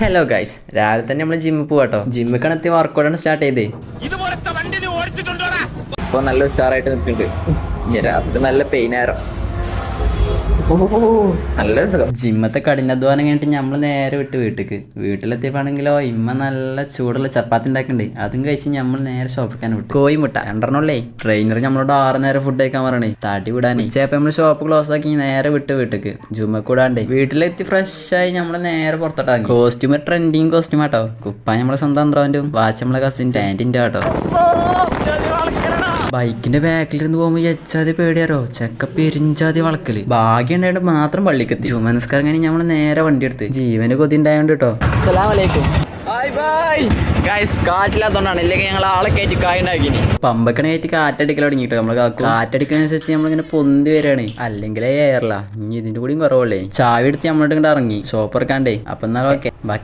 Hello guys, രാവിലെ തന്നെ നമ്മൾ ജിമ്മിൽ പോവാട്ടോ. ജിമ്മിൽ കണത്തി വർക്കൗട്ടാണ് സ്റ്റാർട്ട് ചെയ്തേ. ഇപ്പൊ നല്ല ഉഷാറായിട്ട് നിൽക്കുന്നുണ്ട്. രാത്രി നല്ല പെയിനാരോ. നല്ല ജിമ്മത്തെ കഠിനാധ്വാനം കഴിഞ്ഞിട്ട് നമ്മൾ നേരെ വീട്ടിലെത്തിയപ്പോണെങ്കിലോ ഇമ്മ നല്ല ചൂടുള്ള ചപ്പാത്തി ഉണ്ടാക്കണ്ടേ. അതും കഴിച്ച് നമ്മൾ നേരെ ഷോപ്പിക്കാൻ വിട്ടു. കോയിമുട്ട 2 ട്രെയിനർ നമ്മളോട് 6 നേരം ഫുഡ് കഴിക്കാൻ പറയണേ, തടി വിടാനേ. ചിലപ്പോൾ നമ്മൾ ഷോപ്പ് ക്ലോസ് ആക്കി നേരെ വീട്ടിക്ക് ജുമ്മ കൂടാണ്ടേ. വീട്ടിലെത്തി ഫ്രഷ് ആയി നമ്മൾ നേരെ പുറത്തോട്ടാക്കി. കോസ്റ്റ്യൂം ട്രെൻഡിങ് കോസ്റ്റ്യൂം ആട്ടോ. കുപ്പായ നമ്മളെ സ്വന്തം അന്ത്രാൻ്റെ, വാച്ച് നമ്മളെ കസിൻ്റെ ആൻറ്റിൻ്റെ ആട്ടോ. ബൈക്കിന്റെ ബാക്കിലിരുന്ന് പോകുമ്പോൾ എച്ചാതി പേടിയാരോ. ചെക്ക പെരിഞ്ചാതി വളക്കല്. ഭാഗ്യം ഉണ്ടായിട്ട് മാത്രം പള്ളിക്കെത്തി. ജുമനസ്കാരം കഴിഞ്ഞ് നമ്മൾ നേരെ വണ്ടി എടുത്ത്. ജീവന് കൊതി ഉണ്ടായോണ്ട് കേട്ടോ. കാറ്റില്ലാത്തോണ്ടാണ്, ഇല്ലെങ്കിൽ ഞങ്ങൾ ആളെ കയറ്റി കായുണ്ടാക്കിനി. പമ്പക്കണ കയറ്റി കാറ്റടിക്കൽ തുടങ്ങിട്ടോ. നമ്മള് കാറ്റടിക്കണനുസരിച്ച് നമ്മളിങ്ങനെ പൊന്തി വരികയാണ്. അല്ലെങ്കിലേ ഏറല. ഇനി ഇതിന്റെ കൂടിയും കുറവുള്ളേ. ചായ എടുത്ത് നമ്മളിട്ട് ഇറങ്ങി ഷോപ്പ് ഇറക്കാണ്ടേ. അപ്പൊ എന്നാലും ഓക്കെ, ബാക്കി